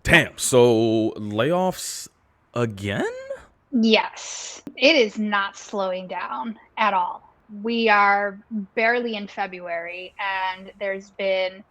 Damn. So layoffs again? Yes, it is not slowing down at all. We are barely in February, and there's been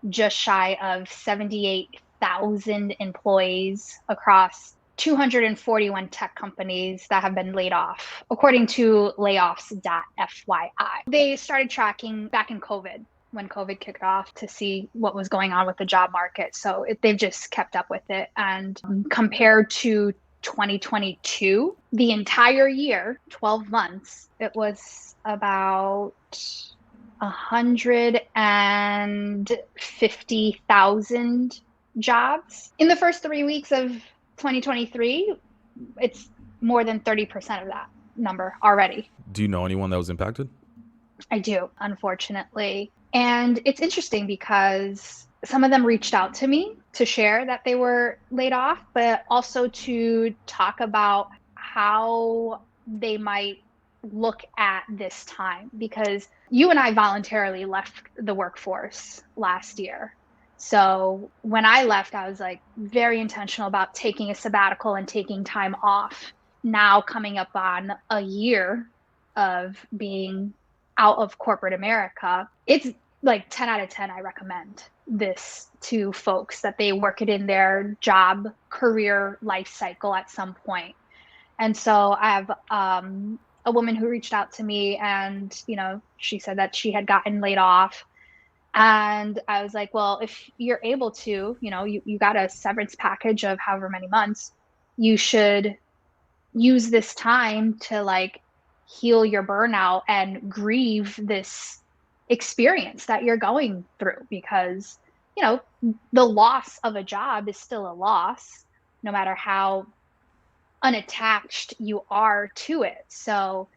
just shy of 78,000 employees across 241 tech companies that have been laid off, according to layoffs.fyi. They started tracking back in COVID when COVID kicked off to see what was going on with the job market. So they've just kept up with it. And compared to 2022, the entire year, 12 months, it was about 150,000 jobs. In the first 3 weeks of 2023, it's more than 30% of that number already. Do you know anyone that was impacted? I do, unfortunately. And it's interesting because some of them reached out to me to share that they were laid off, but also to talk about how they might look at this time, because you and I voluntarily left the workforce last year. So when I left, I was like very intentional about taking a sabbatical and taking time off. Now coming up on a year of being out of corporate America, it's like 10 out of 10. I recommend this to folks that they work it in their job, career, life cycle at some point. And so I have a woman who reached out to me, and, she said that she had gotten laid off. And I was like, well, if you're able to, you got a severance package of however many months, you should use this time to like heal your burnout and grieve this experience that you're going through, because the loss of a job is still a loss no matter how unattached you are to it. So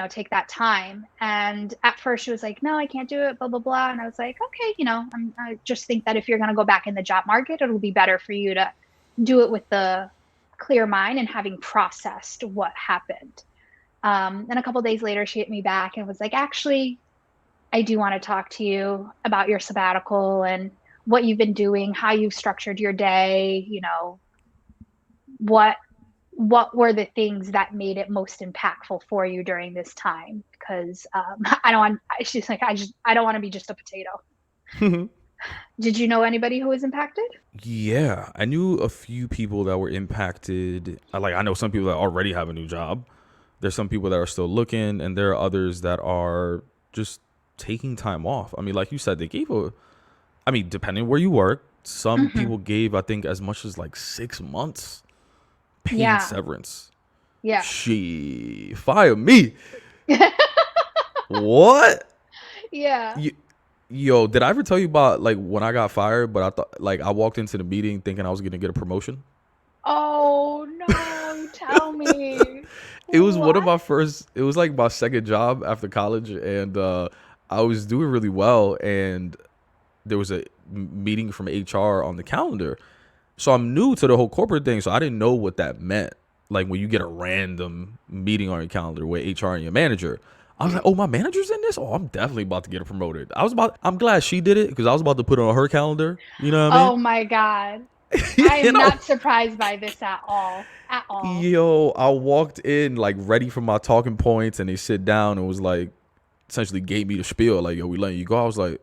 take that time. And at first she was like, no, I can't do it, blah blah blah. And I was like, okay, I just think that if you're going to go back in the job market, it'll be better for you to do it with the clear mind and having processed what happened. And a couple of days later, she hit me back and was like, actually, I do want to talk to you about your sabbatical and what you've been doing, how you've structured your day, what were the things that made it most impactful for you during this time? Because I don't want, she's like, I don't want to be just a potato. Did you know anybody who was impacted? Yeah, I knew a few people that were impacted. I know some people that already have a new job. There's some people that are still looking, and there are others that are just taking time off. I mean, like you said, they gave depending where you work, some Mm-hmm. people gave, I think, as much as like 6 months paid Yeah. severance. Yeah. She fire me. What? Yeah. Yo, did I ever tell you about like when I got fired? But I thought like I walked into the meeting thinking I was gonna get a promotion. Oh no, tell me. It was one of What? my first. It was like my second job after college, and I was doing really well. And there was a meeting from HR on the calendar, so I'm new to the whole corporate thing, so I didn't know what that meant. Like when you get a random meeting on your calendar with HR and your manager. I was like, oh, my manager's in this? Oh, I'm definitely about to get promoted. I'm glad she did it because I was about to put it on her calendar. You know what I mean? Oh my God. I you am know? not surprised by this at all. At all. Yo, I walked in like ready for my talking points and they sit down and was like, essentially gave me the spiel. Like, yo, we letting you go. I was like,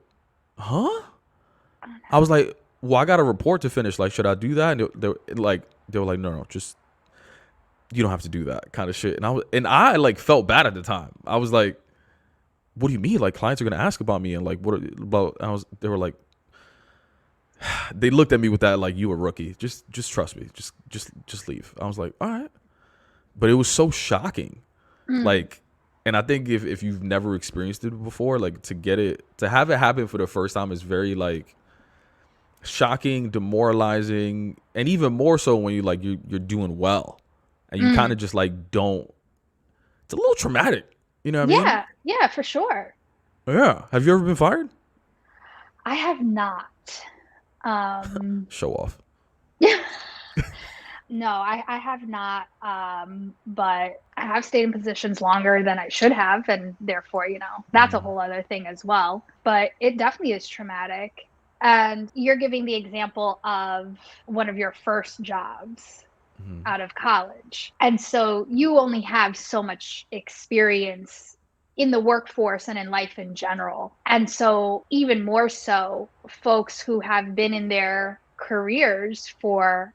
huh? Oh I was no. like, well, I got a report to finish. Like, should I do that? And they were like, no, just you don't have to do that kind of shit. And I like felt bad at the time. I was like, what do you mean? Like clients are gonna ask about me and like what about? They were like, they looked at me with that like you a rookie. Just trust me. Just leave. I was like, all right. But it was so shocking. Mm, Like, and I think if you've never experienced it before, like to have it happen for the first time is very like shocking, demoralizing, and even more so when you're doing well and you kind mm. of just like don't. It's a little traumatic. You know what I mean? Yeah, yeah, for sure. Yeah. Have you ever been fired? I have not. Um, Show off. no, I have not. But I have stayed in positions longer than I should have, and therefore, that's a whole other thing as well. But it definitely is traumatic. And you're giving the example of one of your first jobs out of college. And so you only have so much experience in the workforce and in life in general. And so, even more so, folks who have been in their careers for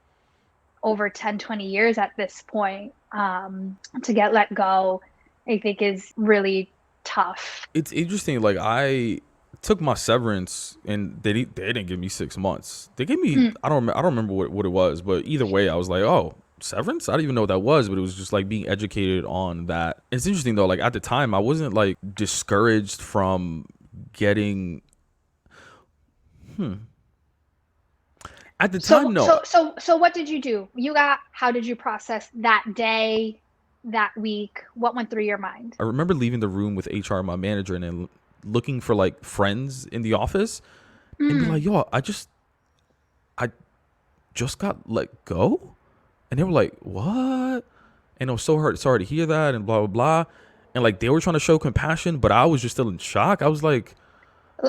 over 10, 20 years at this point, to get let go, I think is really tough. It's interesting. Like I took my severance, and they didn't give me 6 months. They gave me Mm. I don't remember what it was, but either way, I was like, oh, severance. I don't even know what that was, but it was just like being educated on that. It's interesting though. Like at the time, I wasn't like discouraged from getting. At the time, no. So what did you do? How did you process that day, that week? What went through your mind? I remember leaving the room with HR, my manager, and then looking for like friends in the office and be like, yo, I just got let go. And they were like, what? And I was so hurt, sorry to hear that, and blah, blah, blah. And like they were trying to show compassion, but I was just still in shock. I was like,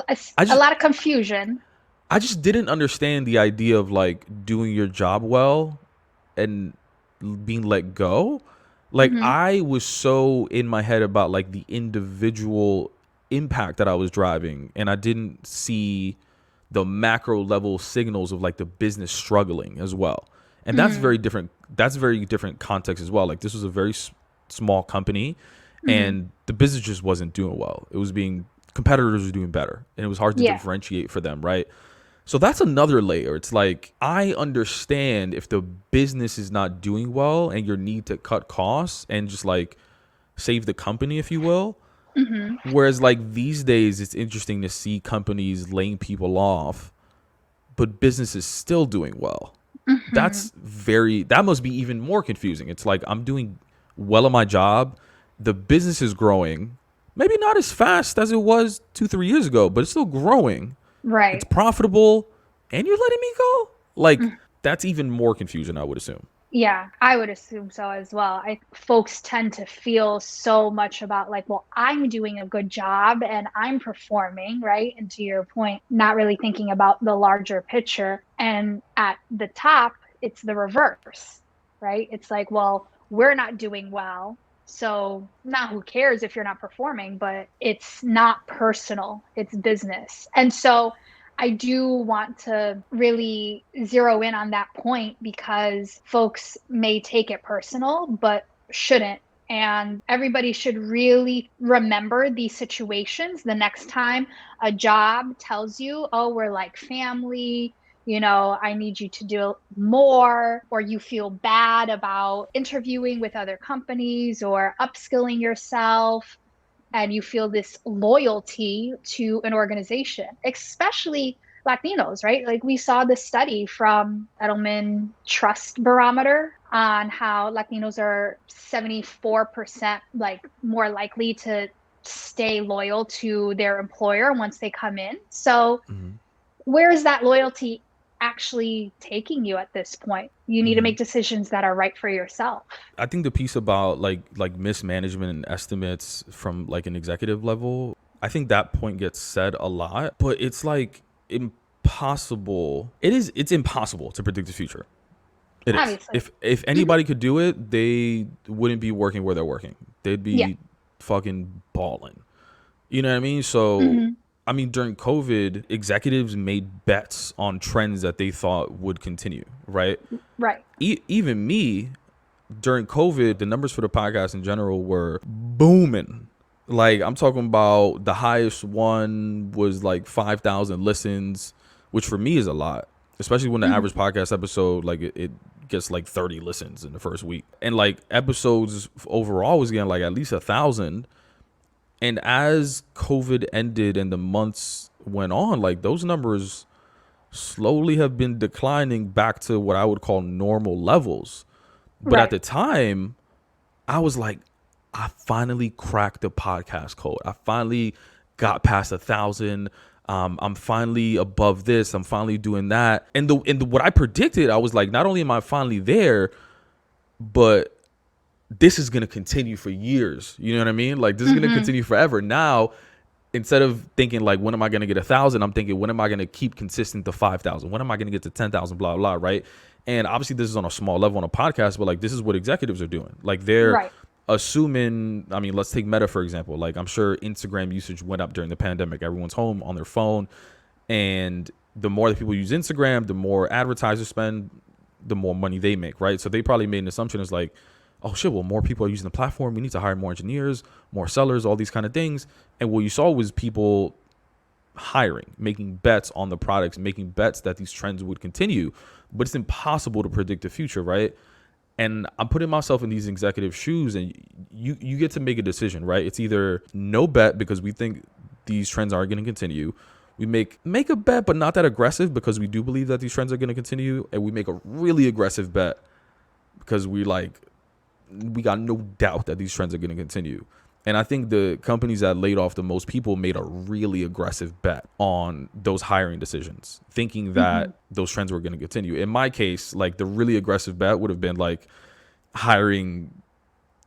I A just lot of confusion. I just didn't understand the idea of like doing your job well and being let go. Like Hmm. I was so in my head about like the individual impact that I was driving, and I didn't see the macro level signals of like the business struggling as well. And that's Hmm. very different. That's very different context as well. Like this was a very small company, Hmm. and the business just wasn't doing well. It was being competitors were doing better, and it was hard to Yeah. differentiate for them, right? So that's another layer. It's like I understand if the business is not doing well and your need to cut costs and just like save the company, if you will. Hmm. Whereas like these days, it's interesting to see companies laying people off, but business is still doing well. Hmm. That must be even more confusing. It's like I'm doing well at my job, the business is growing, maybe not as fast as it was 2, 3 years ago, but it's still growing. It's Right. profitable, and you're letting me go. Like that's even more confusion, I would assume. Yeah, I would assume so as well. Folks tend to feel so much about like, well, I'm doing a good job and I'm performing, right? And to your point, not really thinking about the larger picture. And at the top, it's the reverse, right? It's like, well, we're not doing well. So now who cares if you're not performing, but it's not personal, it's business. And so I do want to really zero in on that point because folks may take it personal, but shouldn't. And everybody should really remember these situations the next time a job tells you, oh, we're like family, I need you to do more, or you feel bad about interviewing with other companies or upskilling yourself, and you feel this loyalty to an organization, especially Latinos, right? Like we saw this study from Edelman Trust Barometer on how Latinos are 74% like more likely to stay loyal to their employer once they come in. So Mm-hmm. where is that loyalty actually taking you at this point? You need to Mm-hmm. make decisions that are right for yourself. I think the piece about like mismanagement and estimates from like an executive level, I think that point gets said a lot, but it's like impossible. It's impossible to predict the future. It is. Obviously. If Hmm. anybody could do it, they wouldn't be working where they're working. They'd Yeah. be fucking balling. You know what I mean? So, Hmm. I mean, during COVID, executives made bets on trends that they thought would continue, right? Right. Even me, during COVID, the numbers for the podcast in general were booming. Like, I'm talking about the highest one was like 5,000 listens, which for me is a lot, especially when the average Hmm. podcast episode, like, it gets like 30 listens in the first week. And like, episodes overall was getting like at least 1,000. And as COVID ended and the months went on, like those numbers slowly have been declining back to what I would call normal levels. But at Right. the time, I was like, I finally cracked the podcast code. I finally got past 1,000. I'm finally above this. I'm finally doing that. And what I predicted, I was like, not only am I finally there, but this is gonna continue for years. You know what I mean? Like this is gonna Hmm. continue forever. Now Instead of thinking like, when am I going to get 1,000? I'm thinking, when am I going to keep consistent to 5,000? When am I going to get to 10,000? Blah, blah, right? And obviously this is on a small level on a podcast, but like, this is what executives are doing. Like they're Right. assuming, I mean, let's take Meta, for example. Like I'm sure Instagram usage went up during the pandemic. Everyone's home on their phone. And the more that people use Instagram, the more advertisers spend, the more money they make, right? So they probably made an assumption is like, oh shit, well, more people are using the platform. We need to hire more engineers, more sellers, all these kind of things. And what you saw was people hiring, making bets on the products, making bets that these trends would continue. But it's impossible to predict the future, right? And I'm putting myself in these executive shoes, and you get to make a decision, right? It's either no bet because we think these trends are going to continue. We make a bet, but not that aggressive because we do believe that these trends are going to continue. And we make a really aggressive bet because we got no doubt that these trends are going to continue. And I think the companies that laid off the most people made a really aggressive bet on those hiring decisions, thinking that those trends were going to continue. In my case, like the really aggressive bet would have been like hiring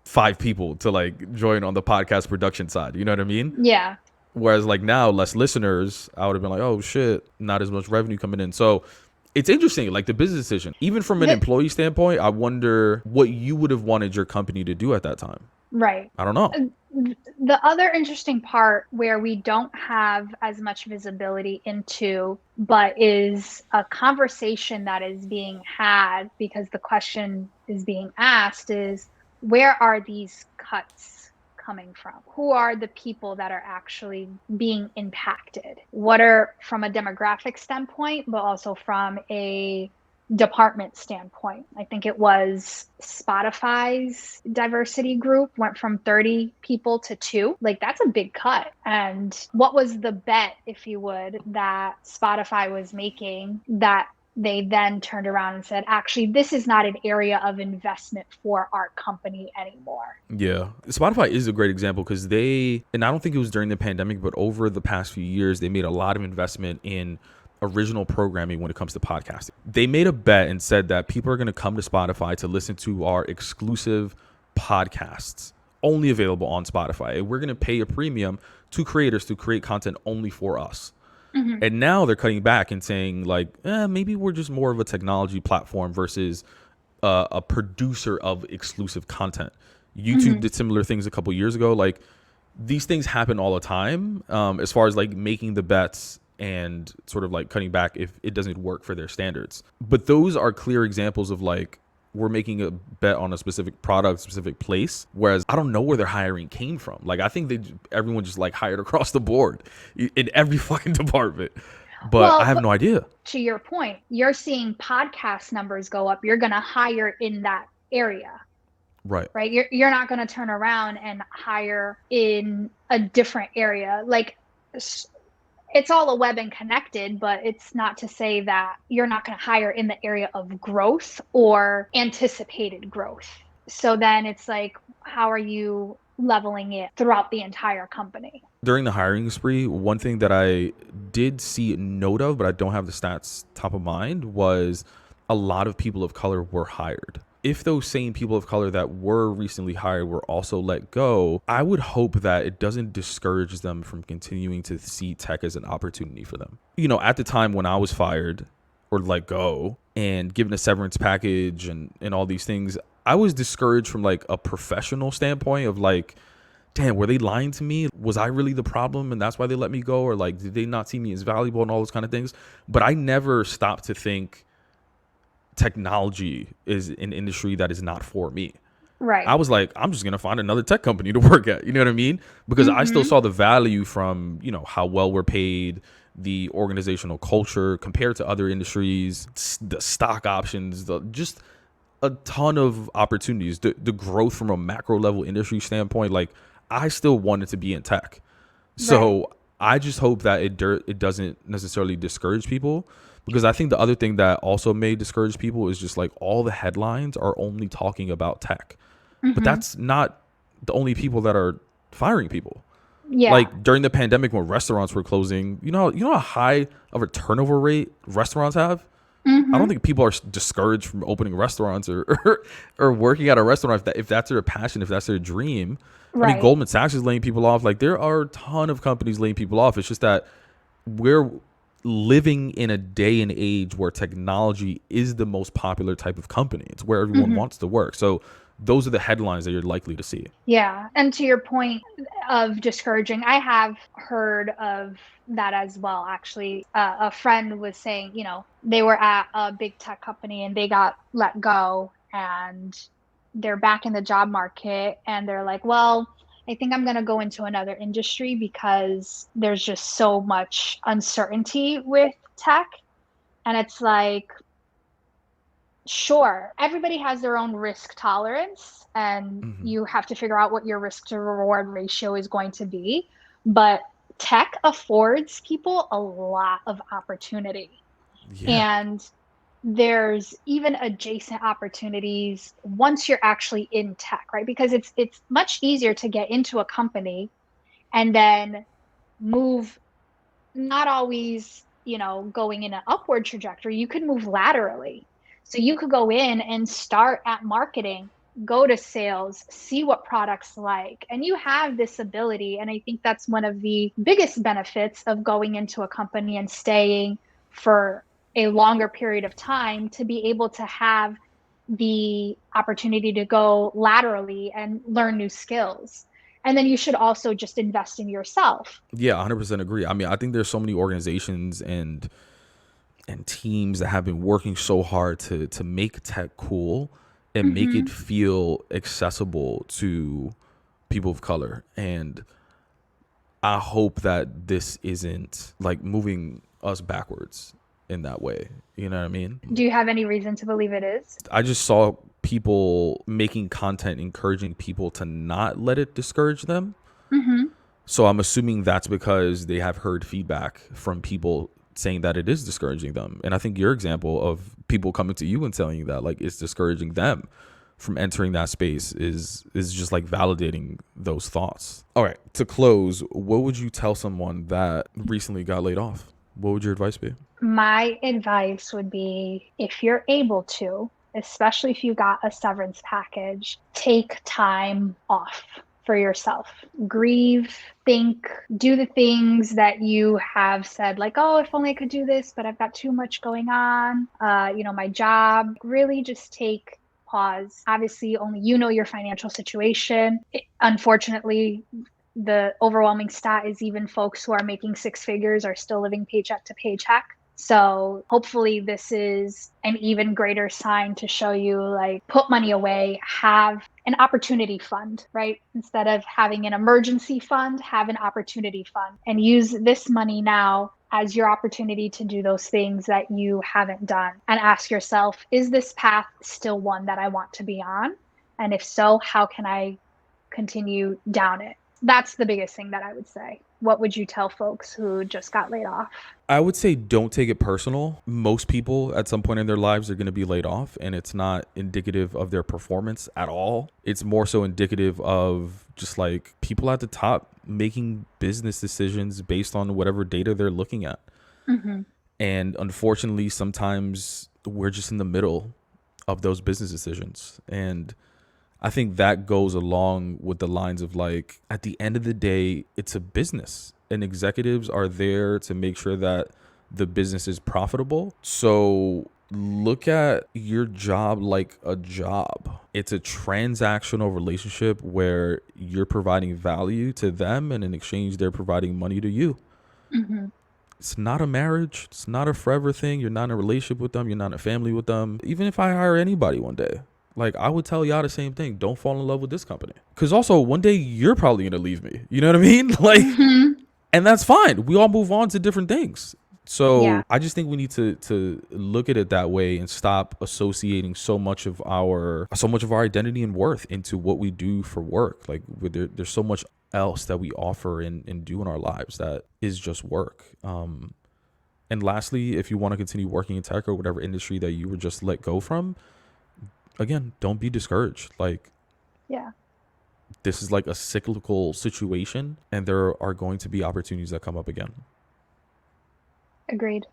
5 people to like join on the podcast production side. You know what I mean? Yeah. Whereas like now, less listeners, I would have been like, oh shit, not as much revenue coming in. So it's interesting, like the business decision. Even from an employee standpoint, I wonder what you would have wanted your company to do at that time. Right. I don't know. The other interesting part where we don't have as much visibility into, but is a conversation that is being had because the question is being asked is, where are these cuts coming from? Who are the people that are actually being impacted? What are, from a demographic standpoint, but also from a department standpoint? I think it was Spotify's diversity group went from 30 people to 2. Like that's a big cut. And what was the bet, if you would, that Spotify was making that they then turned around and said, actually, this is not an area of investment for our company anymore? Yeah. Spotify is a great example because and I don't think it was during the pandemic, but over the past few years, they made a lot of investment in original programming when it comes to podcasting. They made a bet and said that people are going to come to Spotify to listen to our exclusive podcasts only available on Spotify. And we're going to pay a premium to creators to create content only for us. And now they're cutting back and saying like, maybe we're just more of a technology platform versus a producer of exclusive content. YouTube did similar things a couple years ago. Like these things happen all the time as far as like making the bets and sort of like cutting back if it doesn't work for their standards. But those are clear examples of like, we're making a bet on a specific product, specific place, whereas I don't know where their hiring came from. Like I think everyone just like hired across the board in every fucking department. But I have no idea. To your point, you're seeing podcast numbers go up. You're going to hire in that area. Right. You're not going to turn around and hire in a different area. Like it's all a web and connected, but it's not to say that you're not going to hire in the area of growth or anticipated growth. So then it's like, how are you leveling it throughout the entire company? During the hiring spree, one thing that I did see note of, but I don't have the stats top of mind, was a lot of people of color were hired. If those same people of color that were recently hired were also let go, I would hope that it doesn't discourage them from continuing to see tech as an opportunity for them. You know, at the time when I was fired or let go and given a severance package and all these things, I was discouraged from like a professional standpoint of like, damn, were they lying to me? Was I really the problem and that's why they let me go? Or like, did they not see me as valuable and all those kind of things? But I never stopped to think technology is an industry that is not for me. Right. I was like, I'm just going to find another tech company to work at. You know what I mean? Because I still saw the value from, you know, how well we're paid, the organizational culture compared to other industries, the stock options, just a ton of opportunities, the growth from a macro level industry standpoint. Like I still wanted to be in tech. So I just hope that it doesn't necessarily discourage people. Because I think the other thing that also may discourage people is just like all the headlines are only talking about tech. But that's not the only people that are firing people. Yeah. Like during the pandemic when restaurants were closing, you know how high of a turnover rate restaurants have? I don't Mm-hmm. think people are discouraged from opening restaurants or working at a restaurant if that's their passion, if that's their dream. I mean, Right. Goldman Sachs is laying people off. Like there are a ton of companies laying people off. It's just that we're living in a day and age where technology is the most popular type of company. It's where everyone Mm-hmm. wants to work. So those are the headlines that you're likely to see. Yeah. And to your point of discouraging, I have heard of that as well. Actually, a friend was saying, they were at a big tech company and they got let go and they're back in the job market and they're like, well, I think I'm going to go into another industry because there's just so much uncertainty with tech. And it's like, sure, everybody has their own risk tolerance, and Hmm. you have to figure out what your risk to reward ratio is going to be. But tech affords people a lot of opportunity. Yeah. And there's even adjacent opportunities once you're actually in tech, right? Because it's much easier to get into a company and then move, not always, going in an upward trajectory. You could move laterally. So you could go in and start at marketing, go to sales, see what products like. And you have this ability. And I think that's one of the biggest benefits of going into a company and staying for a longer period of time, to be able to have the opportunity to go laterally and learn new skills. And then you should also just invest in yourself. Yeah, 100% agree. I mean, I think there's so many organizations and teams that have been working so hard to make tech cool and make it Hmm. feel accessible to people of color. And I hope that this isn't like moving us backwards in that way. You know what I mean? Do you have any reason to believe it is? I just saw people making content encouraging people to not let it discourage them. Hmm. So I'm assuming that's because they have heard feedback from people saying that it is discouraging them. And I think your example of people coming to you and telling you that like it's discouraging them from entering that space is just like validating those thoughts. All right, to close, what would you tell someone that recently got laid off? What would your advice be? My advice would be, if you're able to, especially if you got a severance package, take time off for yourself. Grieve, think, do the things that you have said, like, oh, if only I could do this, but I've got too much going on. My job. Really just take pause. Obviously, only you know your financial situation. Unfortunately, the overwhelming stat is even folks who are making six figures are still living paycheck to paycheck. So hopefully this is an even greater sign to show you, like, put money away, have an opportunity fund, right? Instead of having an emergency fund, have an opportunity fund and use this money now as your opportunity to do those things that you haven't done, and ask yourself, is this path still one that I want to be on? And if so, how can I continue down it? That's the biggest thing that I would say. What would you tell folks who just got laid off? I would say don't take it personal. Most people at some point in their lives are going to be laid off, and it's not indicative of their performance at all. It's more so indicative of just like people at the top making business decisions based on whatever data they're looking at. Mm-hmm. And unfortunately, sometimes we're just in the middle of those business decisions. And I think that goes along with the lines of like, at the end of the day, it's a business and executives are there to make sure that the business is profitable. So look at your job like a job. It's a transactional relationship where you're providing value to them and in exchange, they're providing money to you. Mm-hmm. It's not a marriage. It's not a forever thing. You're not in a relationship with them. You're not in a family with them. Even if I hire anybody one day, like I would tell y'all the same thing. Don't fall in love with this company. Cause also one day you're probably gonna leave me. You know what I mean? Like, Mm-hmm. and that's fine. We all move on to different things. Yeah, So I just think we need to look at it that way and stop associating so much of our identity and worth into what we do for work. Like there's so much else that we offer and do in our lives that is just work. And lastly, if you want to continue working in tech or whatever industry that you were just let go from, again, don't be discouraged. Like yeah, this is like a cyclical situation and there are going to be opportunities that come up again. agreed.